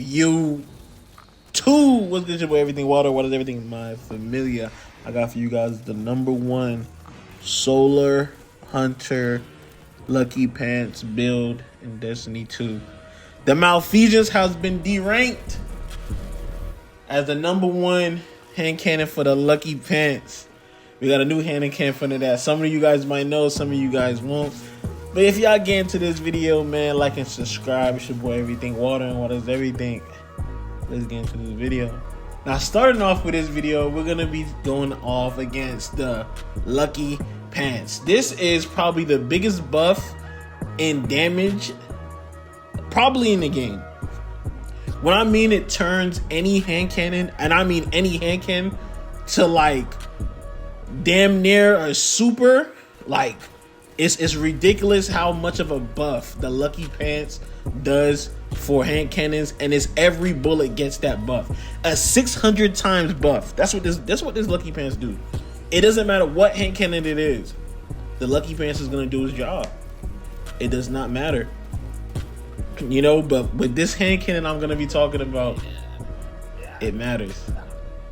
you two. What's good, your boy? Everything Water. What is everything? My familiar. I got for you guys the #1 Solar Hunter Lucky Pants build in Destiny 2. The Malfeasance has been deranked as the #1 hand cannon for the Lucky Pants. We got a new hand cannon for that. Some of you guys might know, some of you guys won't. But if y'all get into this video, man, like and subscribe. It's your boy Everything Water, and what is everything? Let's get into this video. Now, starting off with this video, we're gonna be going off against the Lucky Pants. This is probably the biggest buff in damage, probably in the game. When I mean it turns any hand cannon, and I mean any hand cannon, to like damn near a super, like it's ridiculous how much of a buff the Lucky Pants does for hand cannons, and it's every bullet gets that buff. A 600 times buff. That's what this Lucky Pants do. It doesn't matter what hand cannon it is. The Lucky Pants is gonna do his job. It does not matter. You know, but with this hand cannon I'm gonna be talking about, it matters.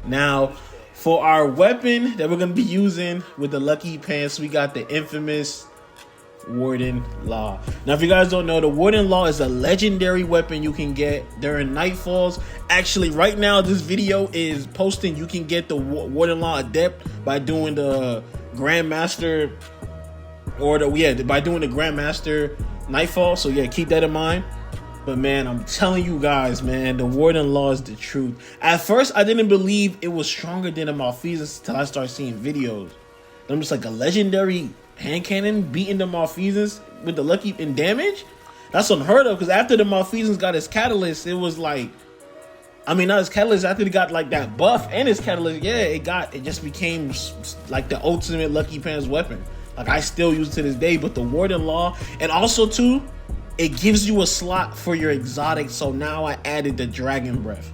Now, for our weapon that we're gonna be using with the Lucky Pants, we got the infamous Warden Law. Now, if you guys don't know, the Warden Law is a legendary weapon you can get during Nightfalls. Actually, right now this video is posting. You can get the Warden Law Adept by doing the Grandmaster, or by doing the Grandmaster Nightfall. So yeah, keep that in mind. But man, I'm telling you guys, man, the Warden Law is the truth. At first, I didn't believe it was stronger than the Malfeasance until I started seeing videos. I'm just like, a legendary hand cannon beating the Malfeasance with the Lucky in damage? That's unheard of, because after the Malfeasance got his catalyst, it was like, I mean, not his catalyst, after he got like that buff and his catalyst, yeah, it just became like the ultimate Lucky Pants weapon. Like, I still use it to this day. But the Warden Law, and also too, it gives you a slot for your exotic. So now I added the Dragon Breath.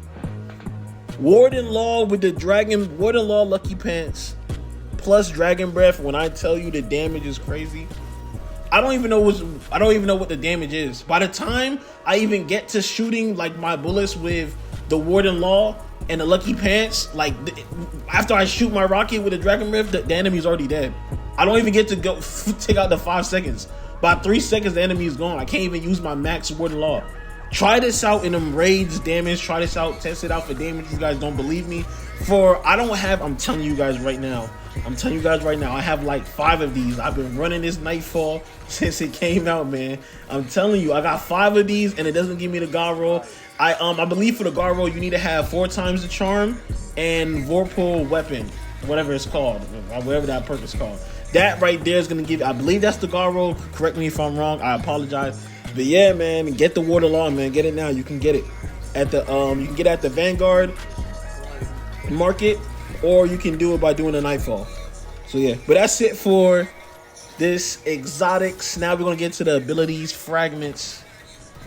Warden Law with the Warden Law Lucky Pants plus Dragon Breath. When I tell you the damage is crazy, I don't even know what the damage is. By the time I even get to shooting like my bullets with the Warden Law and the Lucky Pants, like after I shoot my rocket with the Dragon Breath, the enemy's already dead. I don't even get to go take out the 5 seconds. By 3 seconds, the enemy is gone. I can't even use my max Warden Law. Try this out in them raids damage. Try this out. Test it out for damage. You guys don't believe me. I'm telling you guys right now. I have like 5 of these. I've been running this Nightfall since it came out, man. I'm telling you, I got 5 of these, and it doesn't give me the God roll. I believe for the God roll, you need to have 4 times the charm and Vorpal weapon, whatever it's called, whatever that perk is called. That right there is gonna give. I believe that's the God roll. Correct me if I'm wrong. I apologize. But yeah, man, get the Warden Law, man. Get it now. You can get it at the you can get it at the Vanguard Market, or you can do it by doing a Nightfall. So yeah, but that's it for this exotics. Now we're gonna get to the abilities, fragments,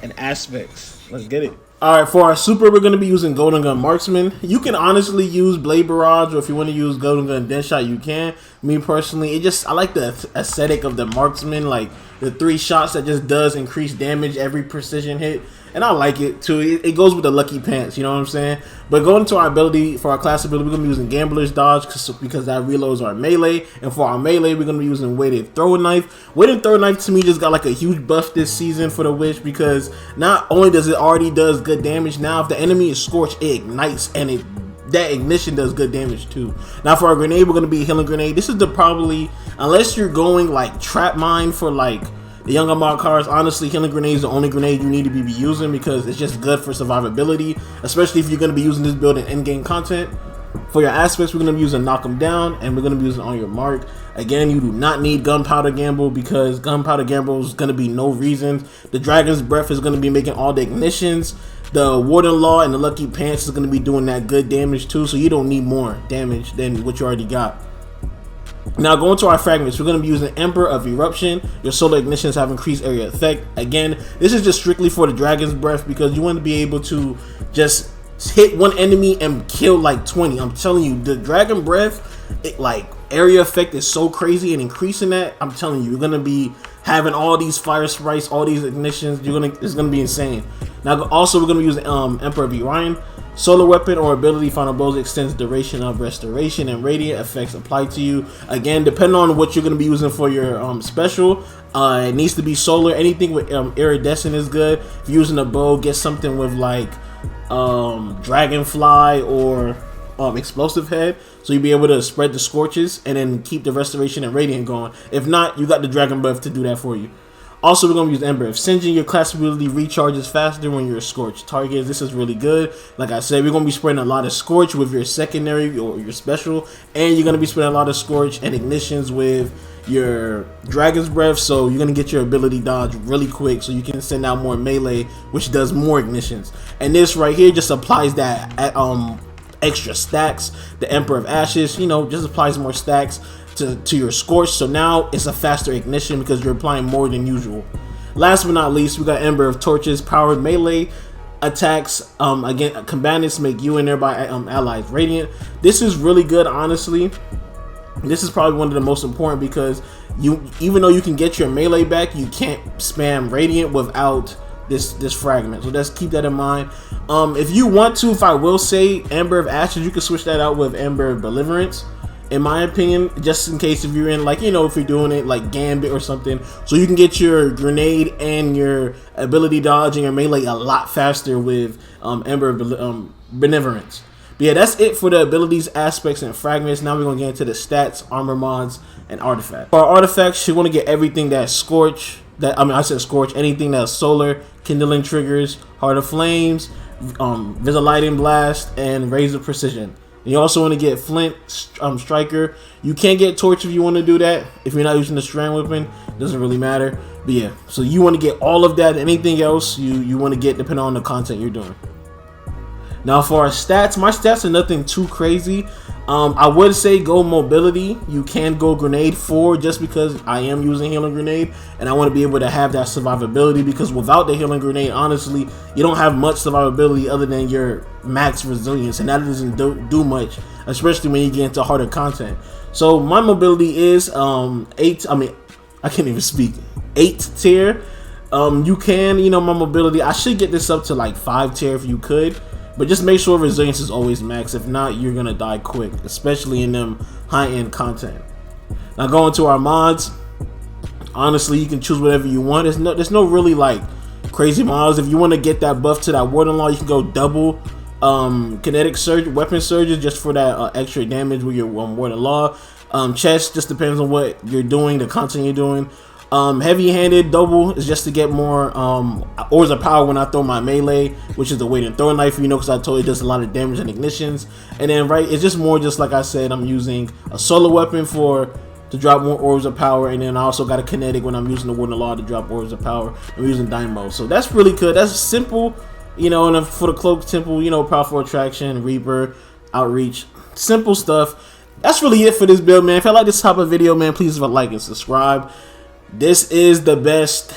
and aspects. Let's get it. All right, for our super, we're going to be using Golden Gun Marksman. You can honestly use Blade Barrage, or if you want to use Golden Gun Deadshot, you can. Me personally, I like the aesthetic of the Marksman, like the 3 shots that just does increase damage every precision hit. And I like it too. It goes with the Lucky Pants, you know what I'm saying? But going to our ability, for our class ability, we're going to be using Gambler's Dodge because that reloads our melee. And for our melee, we're going to be using Weighted Throw Knife. Weighted Throw Knife to me just got like a huge buff this season for the Witch, because not only does it already does good damage, now if the enemy is scorched, it ignites, and that ignition does good damage too. Now for our grenade, we're going to be a Healing Grenade. This is probably, unless you're going like Trap Mine for like the younger mod cards, honestly, Healing Grenade is the only grenade you need to be using, because it's just good for survivability, especially if you're going to be using this build in endgame content. For your aspects, we're going to be using Knock 'em Down, and we're going to be using On Your Mark. Again, you do not need Gunpowder Gamble, because Gunpowder Gamble is going to be no reason. The Dragon's Breath is going to be making all the ignitions. The Warden Law and the Lucky Pants is going to be doing that good damage too, so you don't need more damage than what you already got. Now, going to our fragments, we're going to be using Emperor of Eruption. Your solar ignitions have increased area effect. Again, this is just strictly for the Dragon's Breath, because you want to be able to just hit one enemy and kill like 20. I'm telling you, the Dragon Breath, like area effect is so crazy, and increasing that, I'm telling you, you're going to be having all these fire sprites, all these ignitions, it's gonna be insane. Now also we're gonna use Emperor of Orion. Solar weapon or ability final blows extends duration of restoration and radiant effects applied to you. Again, depending on what you're gonna be using for your special, it needs to be solar. Anything with iridescent is good. If you're using a bow, get something with like dragonfly or explosive head, so you'll be able to spread the scorches and then keep the restoration and radiant going. If not, you got the dragon buff to do that for you. Also, we're going to use Ember of Singeing. Your class ability recharges faster when you're scorched targets. This is really good. Like I said, we're going to be spreading a lot of scorch with your secondary or your special, and you're going to be spreading a lot of scorch and ignitions with your dragon's breath, so you're going to get your ability dodge really quick so you can send out more melee, which does more ignitions. And this right here just applies that extra stacks. The Emperor of Ashes, you know, just applies more stacks to your scorch, so now it's a faster ignition because you're applying more than usual. Last but not least, we got Ember of Torches. Powered melee attacks again combatants make you and nearby allies radiant. This is really good, honestly. This is probably one of the most important because even though you can get your melee back, you can't spam radiant without this fragment, so let's keep that in mind. If you want to, if I will say Ember of Ashes, you can switch that out with Ember of Deliverance, in my opinion, just in case if you're in, like, you know, if you're doing it like Gambit or something, so you can get your grenade and your ability dodge and your melee a lot faster with Ember of Benevolence. But yeah, that's it for the abilities, aspects, and fragments. Now we're gonna get into the stats, armor mods, and artifacts. For our artifacts, you want to get everything that's Scorch. I said Scorch. Anything that's solar, kindling triggers, Heart of Flames, Visualizing Blast, and Razor Precision. And you also want to get Flint, Striker. You can get Torch if you want to do that. If you're not using the Strand Weapon, doesn't really matter. But yeah, so you want to get all of that. Anything else you want to get depending on the content you're doing. Now for our stats, my stats are nothing too crazy. I would say go mobility. You can go grenade 4 just because I am using healing grenade and I want to be able to have that survivability, because without the healing grenade, honestly, you don't have much survivability other than your max resilience, and that doesn't do much, especially when you get into harder content. So my mobility is 8. I mean, I can't even speak. 8 tier. You can, you know, my mobility, I should get this up to like 5 tier if you could. But just make sure resilience is always max. If not, you're gonna die quick, especially in them high-end content. Now going to our mods, honestly, you can choose whatever you want. There's no really like crazy mods. If you want to get that buff to that Warden Law, you can go double kinetic surge, weapon surges, just for that extra damage with your Warden Law. Chest just depends on what you're doing, the content you're doing. Heavy-handed double is just to get more orbs of power when I throw my melee, which is the weight and throwing knife, you know, because I told you it does a lot of damage and ignitions. And then right, it's just more just like I said, I'm using a solar weapon to drop more orbs of power, and then I also got a kinetic when I'm using the Warden Law to drop orbs of power. I'm using Dynamo, so that's really good. That's simple, you know. And for the Cloak Temple, you know, Powerful Attraction, Reaper, Outreach, simple stuff. That's really it for this build, man. If you like this type of video, man, please leave a like and subscribe. This is the best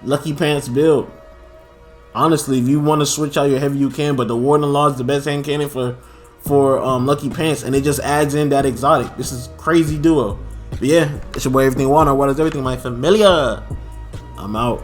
Lucky Pants build. Honestly, if you want to switch out your heavy, you can, but the Warden Law is the best hand cannon for Lucky Pants, and it just adds in that exotic. This is crazy duo. But yeah, it's your boy Everything Water. What is everything, my familia? I'm out.